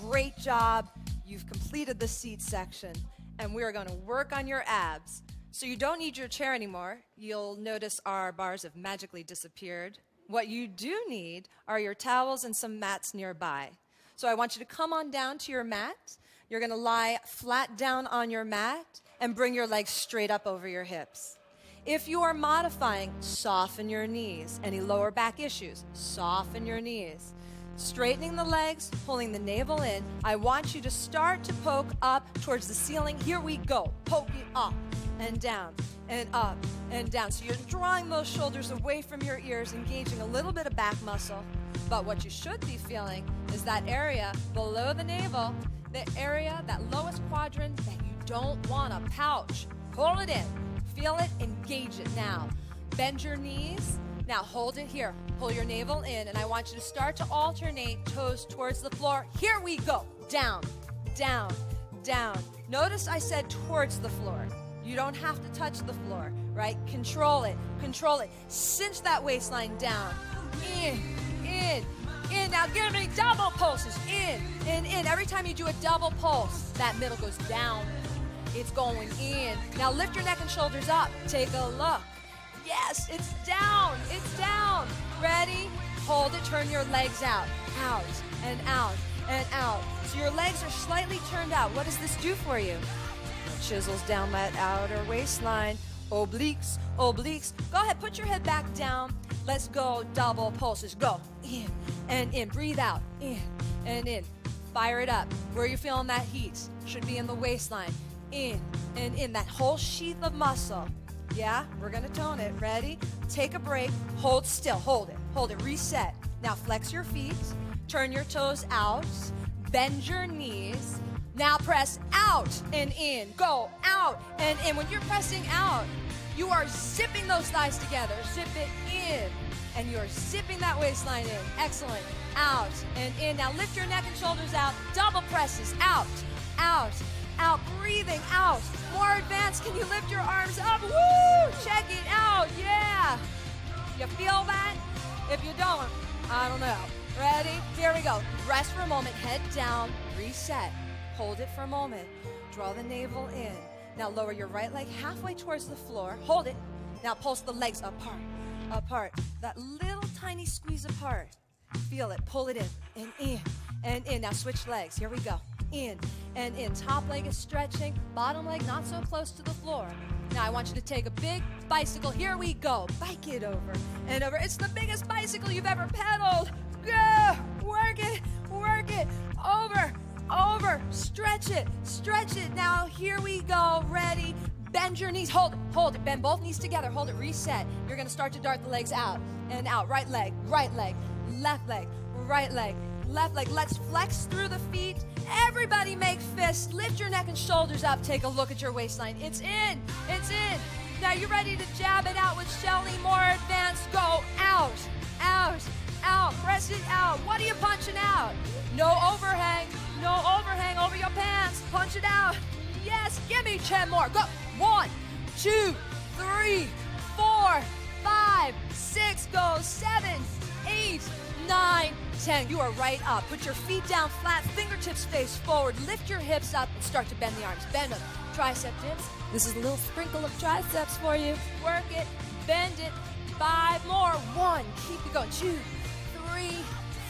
Great job. You've completed the seat section. And we're going to work on your abs. So you don't need your chair anymore. You'll notice our bars have magically disappeared. What you do need are your towels and some mats nearby. So I want you to come on down to your mat. You're going to lie flat down on your mat and bring your legs straight up over your hips. If you are modifying, soften your knees. Any lower back issues, soften your knees. Straightening the legs, pulling the navel in. I want you to start to poke up towards the ceiling. Here we go. Poking up and down and up and down. So you're drawing those shoulders away from your ears, engaging a little bit of back muscle. But what you should be feeling is that area below the navel, the area, that lowest quadrant that you don't want to pouch. Pull it in. Feel it. Engage it now. Bend your knees. Now hold it here. Pull your navel in, and I want you to start to alternate toes towards the floor. Here we go. Down, down, down. Notice I said towards the floor. You don't have to touch the floor, right? Control it, control it. Cinch that waistline down. In, in, in. Now give me double pulses. In, in. Every time you do a double pulse, that middle goes down. It's going in. Now lift your neck and shoulders up. Take a look. Yes, it's down. It's down. Ready? Hold it. Turn your legs out. Out and out and out. So your legs are slightly turned out. What does this do for you? It chisels down that outer waistline. Obliques, obliques. Go ahead. Put your head back down. Let's go. Double pulses. Go. In and in. Breathe out. In and in. Fire it up. Where are you feeling that heat? Should be in the waistline. In and in. That whole sheath of muscle. Yeah, we're gonna tone it. Ready? Take a break. Hold still. Hold it. Hold it. Reset. Now flex your feet. Turn your toes out. Bend your knees. Now press out and in. Go out and in. When you're pressing out, you are zipping those thighs together. Zip it in. And you're zipping that waistline in. Excellent. Out and in. Now lift your neck and shoulders out. Double presses. Out, out, out. Breathing out. More advanced. Can you lift your arms up? Woo! Check it out. Yeah. You feel that? If you don't, I don't know. Ready? Here we go. Rest for a moment. Head down. Reset. Hold it for a moment. Draw the navel in. Now lower your right leg halfway towards the floor. Hold it. Now pulse the legs apart. Apart. That little tiny squeeze apart. Feel it. Pull it in. And in. And in. Now switch legs. Here we go. In and in. Top leg is stretching. Bottom leg not so close to the floor. Now I want you to take a big bicycle. Here we go. Bike it over and over. It's the biggest bicycle you've ever pedaled. Go. Work it. Work it. Over. Over. Stretch it. Stretch it. Now here we go. Ready. Bend your knees. Hold it. Hold it. Bend both knees together. Hold it. Reset. You're going to start to dart the legs out and out. Right leg. Right leg. Left leg. Right leg. Left leg. Let's flex through the feet. Everybody make fists. Lift your neck and shoulders up. Take a look at your waistline. It's in. It's in. Now you're ready to jab it out with Shelly. More advanced. Go out. Out. Out. Press it out. What are you punching out? No overhang. No overhang over your pants. Punch it out. Yes. Give me 10 more. Go. 1, 2, 3, 4, 5, 6. Go. 7, 8, 9, 10. You are right up. Put your feet down flat, fingertips face forward. Lift your hips up and start to bend the arms. Bend them. Tricep dips. This is a little sprinkle of triceps for you. Work it. Bend it. 5 more. 1. Keep it going. 2, 3,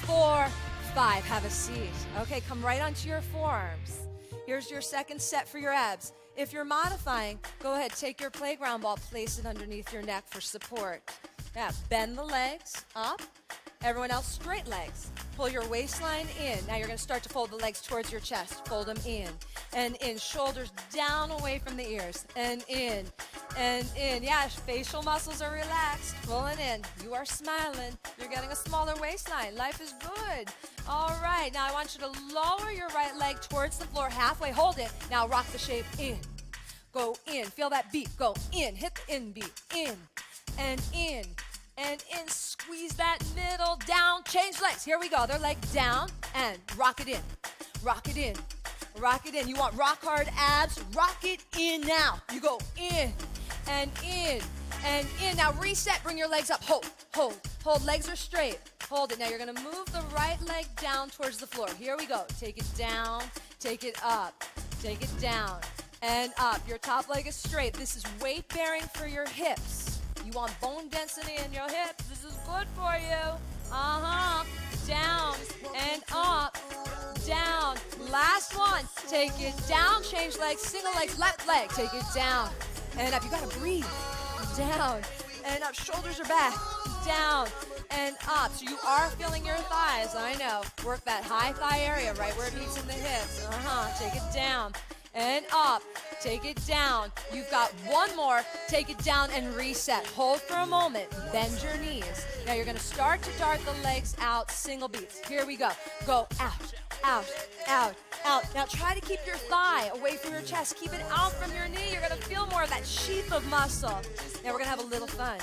4, 5. Have a seat. Okay, come right onto your forearms. Here's your second set for your abs. If you're modifying, go ahead. Take your playground ball. Place it underneath your neck for support. Yeah, bend the legs up. Everyone else, straight legs. Pull your waistline in. Now you're going to start to fold the legs towards your chest. Fold them in and in. Shoulders down away from the ears. And in and in. Yeah, facial muscles are relaxed. Pulling in. You are smiling. You're getting a smaller waistline. Life is good. All right. Now I want you to lower your right leg towards the floor halfway. Hold it. Now rock the shape in. Go in. Feel that beat. Go in. Hit the in beat. In and in. And in, squeeze that middle down, change legs. Here we go, other leg down and rock it in, rock it in, rock it in. You want rock hard abs, rock it in now. You go in and in and in. Now reset, bring your legs up, hold, hold, hold. Legs are straight, hold it. Now you're gonna move the right leg down towards the floor. Here we go, take it down, take it up, take it down and up. Your top leg is straight. This is weight bearing for your hips. You want bone density in your hips. This is good for you. Down and up. Down. Last one. Take it down. Change legs. Single legs. Left leg. Take it down and up. You got to breathe. Down and up. Shoulders are back. Down and up. So you are feeling your thighs. I know. Work that high thigh area right where it meets in the hips. Take it down and up. Take it down. You've got one more. Take it down and reset. Hold for a moment. Bend your knees. Now you're going to start to dart the legs out, single beats. Here we go. Go out, out, out, out. Now try to keep your thigh away from your chest. Keep it out from your knee. You're going to feel more of that sheath of muscle. Now we're going to have a little fun.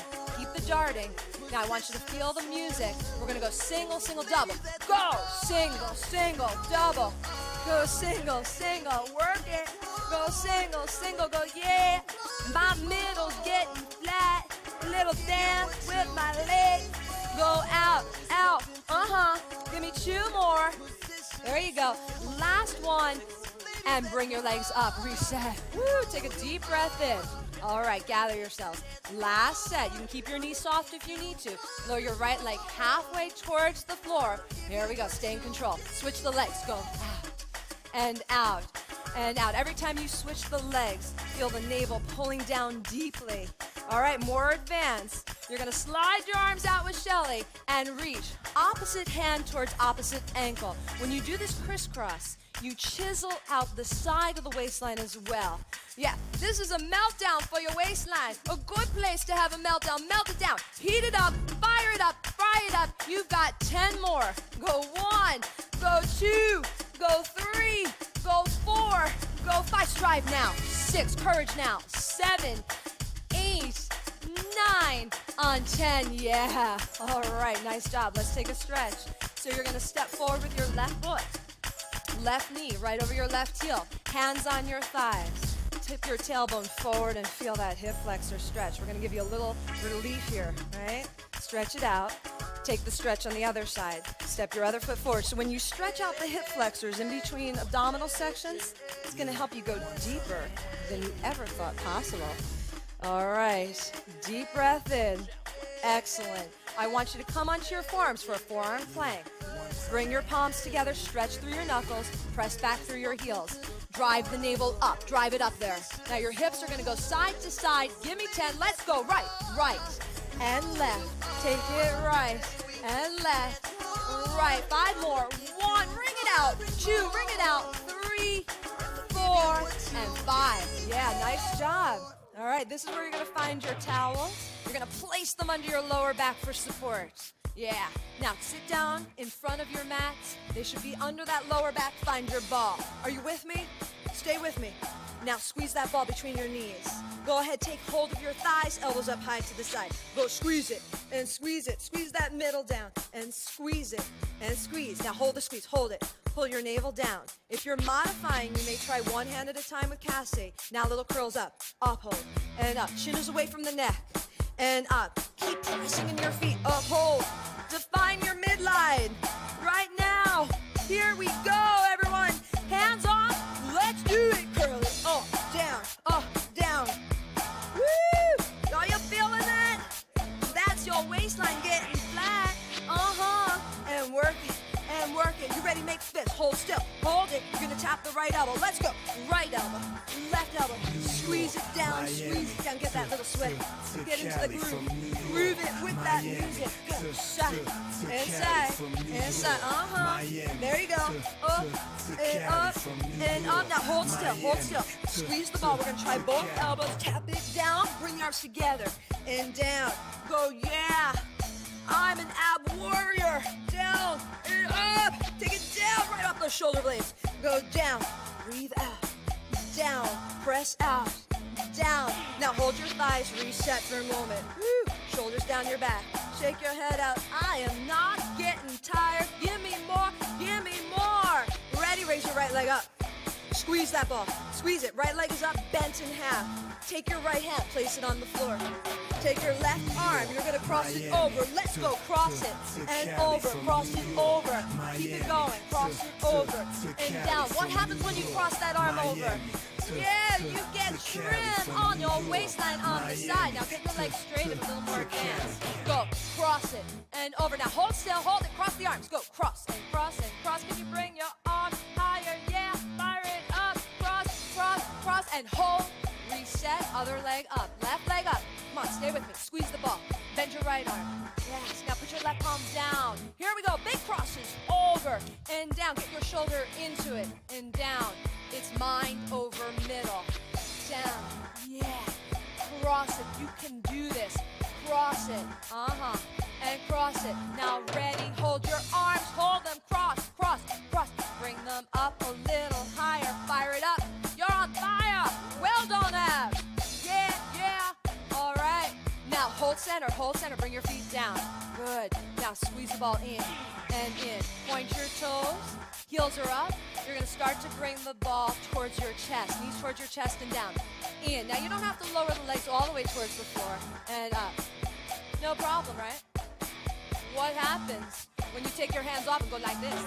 the darting. Now I want you to feel the music. We're gonna go single, single, double. Go, single, single, double. Go single, single, work it. Go single, single, go yeah. My middle's getting flat. A little dance with my legs. Go out, out, Give me 2 more. There you go. Last one. And bring your legs up, reset. Woo, take a deep breath in. All right, gather yourselves. Last set. You can keep your knees soft if you need to. Lower your right leg halfway towards the floor. Here we go, stay in control. Switch the legs, go out and out and out. Every time you switch the legs, feel the navel pulling down deeply. All right, more advanced. You're gonna slide your arms out with Shelly and reach opposite hand towards opposite ankle. When you do this crisscross, you chisel out the side of the waistline as well. Yeah, this is a meltdown for your waistline. A good place to have a meltdown. Melt it down. Heat it up. Fire it up. Fry it up. You've got 10 more. Go 1. Go 2. Go 3. Go 4. Go 5. Strive now. 6. Courage now. 7. 8. 9. On 10. Yeah. All right. Nice job. Let's take a stretch. So you're going to step forward with your left foot. Left knee right over your left heel. Hands on your thighs. Tip your tailbone forward and feel that hip flexor stretch. We're going to give you a little relief here, right? Stretch it out. Take the stretch on the other side. Step your other foot forward. So when you stretch out the hip flexors in between abdominal sections, it's going to help you go deeper than you ever thought possible. All right. Deep breath in. Excellent. I want you to come onto your forearms for a forearm plank. Bring your palms together, stretch through your knuckles, press back through your heels. Drive the navel up, drive it up there. Now your hips are gonna go side to side. Give me 10, let's go. Right, right, and left. Take it right, and left, right. 5 more, 1, ring it out. 2, ring it out. 3, 4, and 5. Yeah, nice job. All right, this is where you're gonna find your towels. You're gonna place them under your lower back for support. Yeah. Now sit down in front of your mats. They should be under that lower back. Find your ball. Are you with me? Stay with me. Now squeeze that ball between your knees. Go ahead, take hold of your thighs, elbows up high to the side. Go squeeze it and squeeze it. Squeeze that middle down and squeeze it and squeeze. Now hold the squeeze, hold it. Pull your navel down. If you're modifying, you may try one hand at a time with Cassie. Now little curls up, hold, and up. Chin is away from the neck. And up. Keep pressing in your feet. Up, hold. Define your midline. Right now. Here we go, everyone. Hands off. Let's do it. Curl it. Up, down. Woo! Are you feeling that? That's your waistline getting flat. And work it. And work it. You ready? Make fists. Hold still. Hold it. You're gonna tap the right elbow. Let's go. Right elbow. Left elbow. Squeeze it down. Squeeze it down. Get that little sweat. Get into the groove. Groove it with that music. Go. Side. Inside. Inside. There you go. Up and up and up. Now hold still. Hold still. Squeeze the ball. We're gonna try both elbows. Tap it down. Bring your arms together and down. Go. Yeah. I'm an ab warrior. Down and up. Take it down right off those shoulder blades. Go down. Breathe out. Down. Press out. Down. Now hold your thighs. Reset for a moment. Woo. Shoulders down your back. Shake your head out. I am not getting tired. Give me more. Give me more. Ready? Raise your right leg up. Squeeze that ball. Squeeze it. Right leg is up, bent in half. Take your right hand. Place it on the floor. Take your left arm. You're going to cross it over. Let's go. Cross it and over. Cross it over. Keep it going. Cross it over and down. What happens when you cross that arm over? Yeah, you get trim on your waistline on the side. Now get your legs straight and a little more advanced. Go. Cross it and over. Now hold still. Hold it. Cross the arms. Go. Cross and cross and cross. Can you bring your arm higher? Yeah. Fire it up. Cross, cross, cross, and hold. Reset. Other leg up. Left leg up. Come on, stay with me. Squeeze the ball. Bend your right arm. Yes. Now put your left palm down. Here we go. Big crosses. Over and down. Get your shoulder into it and down. It's mind over middle. Down. Yeah. Cross it. You can do this. Cross it. And cross it. Now ready. Hold your arms. Hold them. Cross, cross, cross. Bring them up a little higher. Fire it up. You're on fire. Well done, abs. Yeah, yeah. All right. Now hold set. hold center, bring your feet down. Good. Now squeeze the ball in and in. Point your toes, heels are up. You're gonna start to bring the ball towards your chest, knees towards your chest and down. In. Now you don't have to lower the legs all the way towards the floor and up. No problem, right? What happens when you take your hands off and go like this?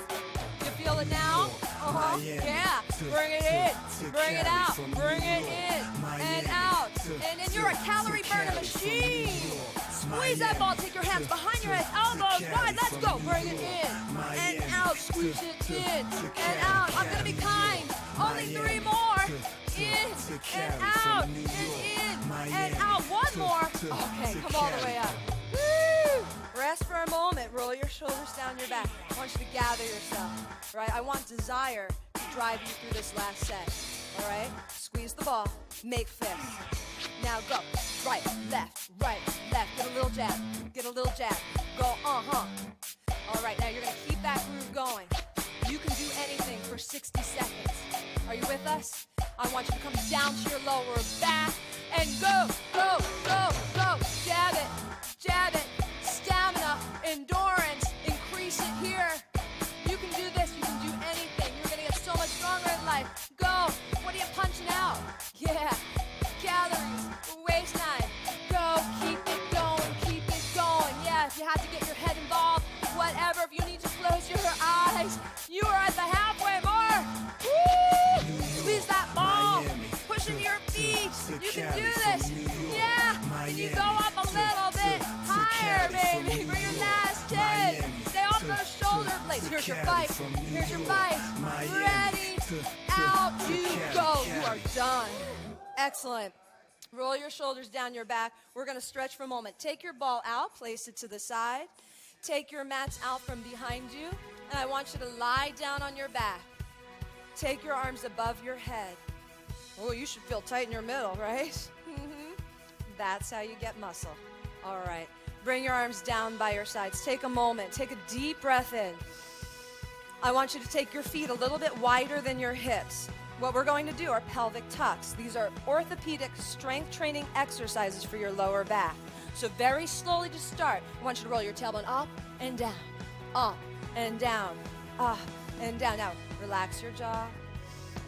You feel it now? Yeah. Bring it in. Bring it out. Bring it in and out. And then you're a calorie burner machine. Squeeze that ball. Take your hands behind your head. Elbows wide. Let's go. Bring it in and out. Squeeze it in and out. I'm going to be kind. Only 3 more. In and out. And in and out. One more. Okay. Come all the way up. Woo! Rest for a moment. Roll your shoulders down your back. I want you to gather yourself, right? I want desire to drive you through this last set, all right? Squeeze the ball. Make fists. Now go. Right, left. Get a little jab. Get a little jab. Go, All right, now you're going to keep that groove going. You can do anything for 60 seconds. Are you with us? I want you to come down to your lower back and go. Jab it. Stamina, endurance, increase it here. You can do this, you can do anything. You're gonna get so much stronger in life. Go. What are you punching out? Yeah. Calories, waistline. Go. Keep it going. Yeah, if you have to get your head involved, whatever. If you need to close your eyes, you are at the halfway mark. Woo! Squeeze that ball. Push into your feet. You can do this. Yeah. And you go up a little bit higher, baby. For your last 10. Stay off those shoulder blades. Here's your fight. Ready. Out you go. You are done. Excellent. Roll your shoulders down your back. We're going to stretch for a moment. Take your ball out. Place it to the side. Take your mats out from behind you. And I want you to lie down on your back. Take your arms above your head. Oh, you should feel tight in your middle, right? That's how you get muscle. All right. Bring your arms down by your sides. Take a moment. Take a deep breath in. I want you to take your feet a little bit wider than your hips. What we're going to do are pelvic tucks. These are orthopedic strength training exercises for your lower back. So very slowly to start, I want you to roll your tailbone up and down, up and down, up and down. Now, relax your jaw.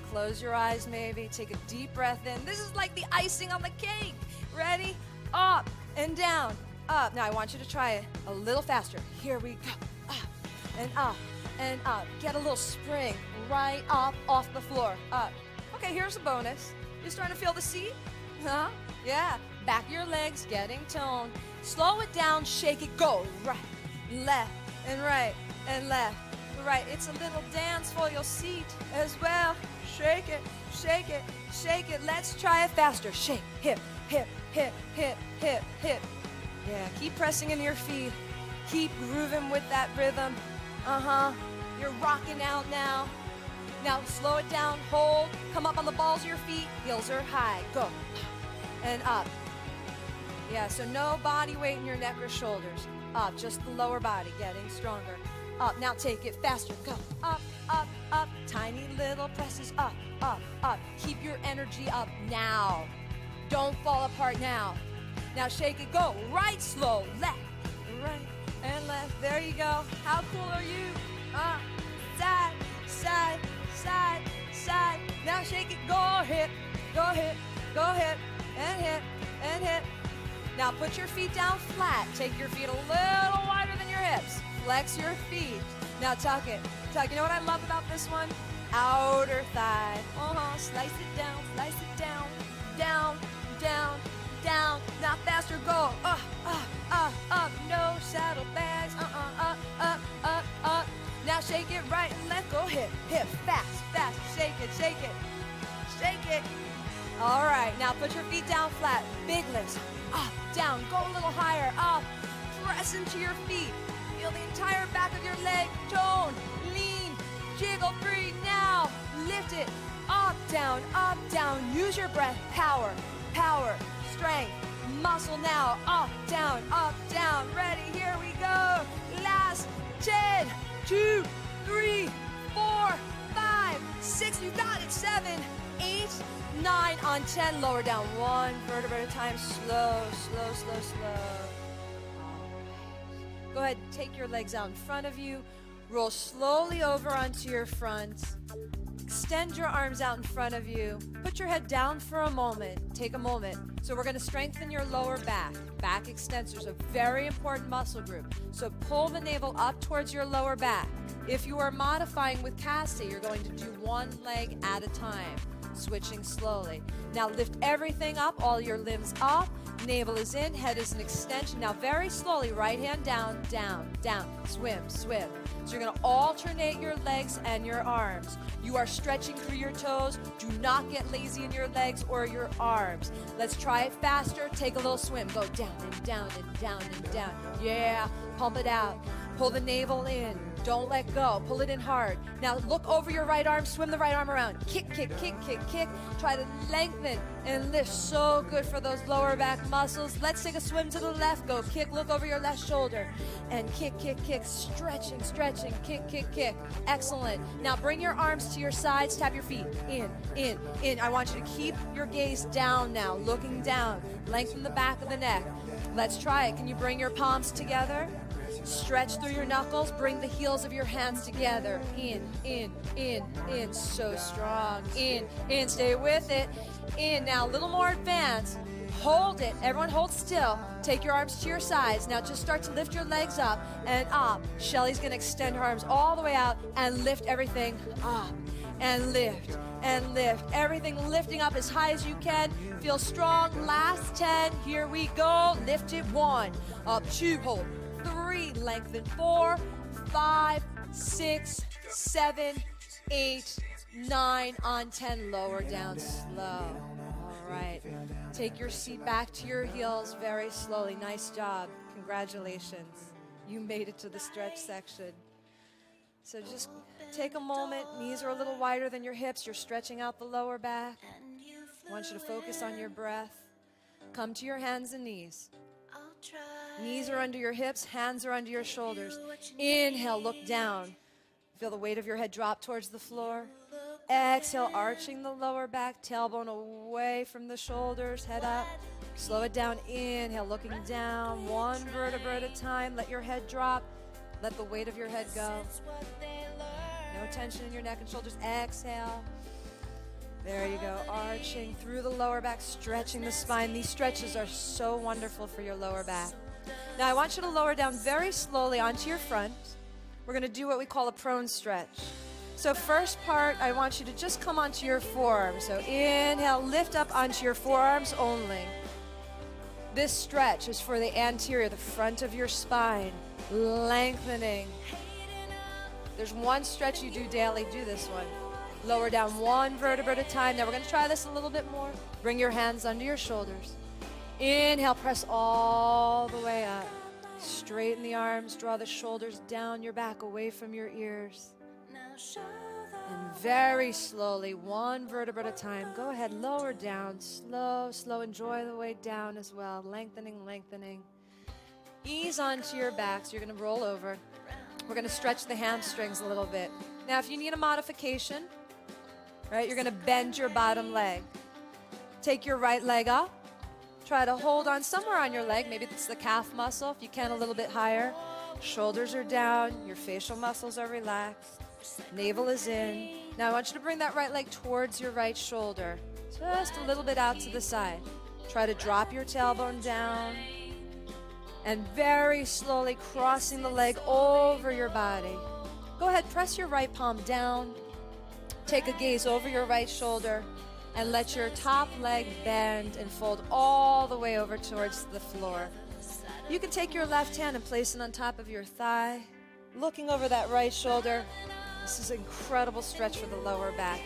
Close your eyes maybe. Take a deep breath in. This is like the icing on the cake. Ready? Up and down, up. Now I want you to try it a little faster. Here we go. Up and up and up. Get a little spring right up off the floor. Up. Okay, here's a bonus. You starting to feel the seat? Huh? Yeah. Back your legs getting toned. Slow it down. Shake it. Go. Right, left, and right, and left. Right. It's a little dance for your seat as well. Shake it. Let's try it faster. Shake. Hip. Yeah, keep pressing into your feet. Keep grooving with that rhythm. You're rocking out now. Now slow it down, hold, come up on the balls of your feet. Heels are high, go. And up. Yeah, so no body weight in your neck or shoulders. Up, just the lower body getting stronger. Up, now take it faster, go. Up. Tiny little presses, up. Keep your energy up now. Don't fall apart now. Now shake it, go. Right, slow, left, right, and left. There you go. How cool are you? Side. Now shake it, go hip, and hip. Now put your feet down flat. Take your feet a little wider than your hips. Flex your feet. Now tuck it. You know what I love about this one? Outer thigh. Slice it down. Down. Now faster, go. Up. No saddlebags. Up. Now shake it right and left. Go hip. Fast. Shake it. All right. Now put your feet down flat. Big lifts. Up, down. Go a little higher. Up. Press into your feet. Feel the entire back of your leg. Tone. Lean. Jiggle free. Now lift it. Up, down. Use your breath. Power. Strength. Muscle now. Up, down. Ready. Here we go. Last 10, 2, 3, 4, 5, 6. You got it. 7, 8, 9. On 10. Lower down 1 vertebra at a time. Slow. Go ahead, take your legs out in front of you. Roll slowly over onto your front. Extend your arms out in front of you. Put your head down for a moment. Take a moment. So we're going to strengthen your lower back. Back extensors, a very important muscle group. So pull the navel up towards your lower back. If you are modifying with Cassie, you're going to do one leg at a time, switching slowly. Now lift everything up, all your limbs up. Navel is in, head is an extension. Now very slowly, right hand down, down, down. Swim, swim. So you're going to alternate your legs and your arms. You are stretching through your toes. Do not get lazy in your legs or your arms. Let's try it faster. Take a little swim. Go down and down and down and down. Yeah, pump it out. Pull the navel in. Don't let go. Pull it in hard. Now look over your right arm. Swim the right arm around. Kick, kick, kick, kick, kick. Try to lengthen and lift. So good for those lower back muscles. Let's take a swim to the left. Go kick. Look over your left shoulder. And kick, kick, kick. Stretching, stretching. Kick, kick, kick. Excellent. Now bring your arms to your sides. Tap your feet. In, in, in. I want you to keep your gaze down now. Looking down. Lengthen the back of the neck. Let's try it. Can you bring your palms together? Stretch through your knuckles. Bring the heels of your hands together. In, in, in, in. So strong. In, in. Stay with it. In. Now a little more advanced. Hold it. Everyone hold still. Take your arms to your sides. Now just start to lift your legs up and up. Shelly's going to extend her arms all the way out and lift everything up. And lift. And lift. Everything lifting up as high as you can. Feel strong. Last 10. Here we go. Lift it. 1. Up. 2. Hold. 3, lengthen. 4, 5, 6, 7, 8, 9. On 10, lower down slow. All right. Take your seat back to your heels very slowly. Nice job. Congratulations. You made it to the stretch section. So just take a moment. Knees are a little wider than your hips. You're stretching out the lower back. I want you to focus on your breath. Come to your hands and knees. Knees are under your hips, hands are under your shoulders. Inhale, look down. Feel the weight of your head drop towards the floor. Exhale, arching the lower back, tailbone away from the shoulders, head up. Slow it down. Inhale, looking down, one vertebra at a time. Let your head drop. Let the weight of your head go. No tension in your neck and shoulders. Exhale. There you go, arching through the lower back, stretching the spine. These stretches are so wonderful for your lower back. Now I want you to lower down very slowly onto your front. We're going to do what we call a prone stretch. So first part, I want you to just come onto your forearms. So inhale, lift up onto your forearms only. This stretch is for the anterior, the front of your spine, lengthening. There's one stretch you do daily, do this one. Lower down one vertebra at a time. Now we're going to try this a little bit more. Bring your hands under your shoulders. Inhale, press all the way up. Straighten the arms, draw the shoulders down your back, away from your ears. And very slowly, one vertebra at a time. Go ahead, lower down, slow, slow. Enjoy the way down as well. Lengthening, lengthening. Ease onto your back, so you're going to roll over. We're going to stretch the hamstrings a little bit. Now, if you need a modification, right, you're going to bend your bottom leg. Take your right leg up. Try to hold on somewhere on your leg. Maybe it's the calf muscle, if you can, a little bit higher. Shoulders are down. Your facial muscles are relaxed. Navel is in. Now, I want you to bring that right leg towards your right shoulder. Just a little bit out to the side. Try to drop your tailbone down. And very slowly crossing the leg over your body. Go ahead, press your right palm down. Take a gaze over your right shoulder. And let your top leg bend and fold all the way over towards the floor. You can take your left hand and place it on top of your thigh. Looking over that right shoulder. This is an incredible stretch for the lower back.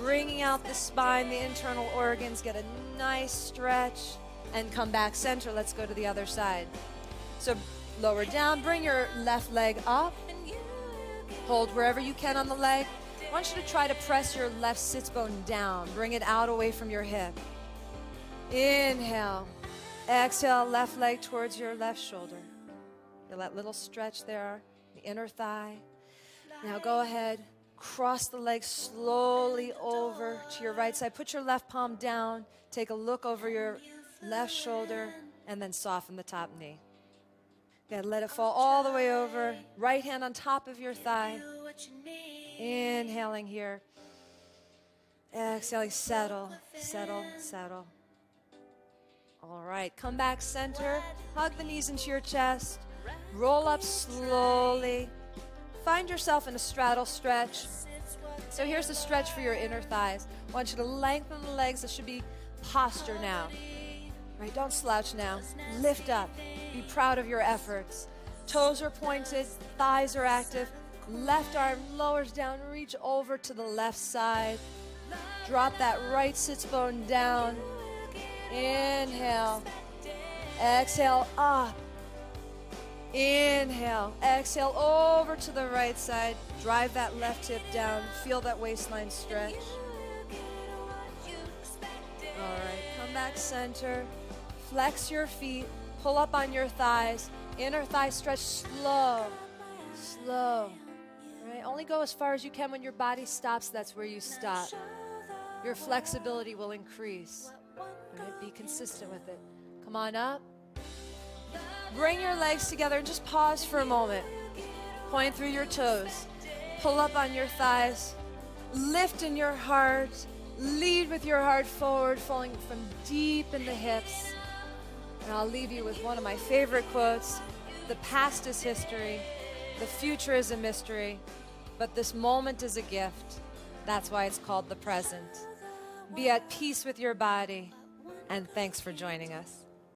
Wringing out the spine, the internal organs. Get a nice stretch. And come back center. Let's go to the other side. So lower down. Bring your left leg up. Hold wherever you can on the leg. I want you to try to press your left sits bone down. Bring it out away from your hip. Inhale. Exhale, left leg towards your left shoulder. Feel that little stretch there, the inner thigh. Now go ahead, cross the leg slowly over to your right side. Put your left palm down. Take a look over your left shoulder and then soften the top knee. Good, let it fall all the way over. Right hand on top of your thigh. Inhaling here. Exhaling, settle, settle, settle. All right, come back center. Hug the knees into your chest. Roll up slowly. Find yourself in a straddle stretch. So here's the stretch for your inner thighs. I want you to lengthen the legs. This should be posture now. Right, don't slouch now. Lift up. Be proud of your efforts. Toes are pointed, thighs are active. Left arm lowers down, reach over to the left side. Drop that right sits bone down. Inhale. Exhale, up. Inhale. Exhale, over to the right side. Drive that left hip down. Feel that waistline stretch. All right, come back center. Flex your feet. Pull up on your thighs. Inner thigh stretch slow. Slow. All right, only go as far as you can. When your body stops, that's where you stop. Your flexibility will increase. All right, be consistent with it. Come on up. Bring your legs together and just pause for a moment. Point through your toes. Pull up on your thighs. Lift in your heart. Lead with your heart forward, falling from deep in the hips. And I'll leave you with one of my favorite quotes. The past is history. The future is a mystery. But this moment is a gift. That's why it's called the present. Be at peace with your body. And thanks for joining us.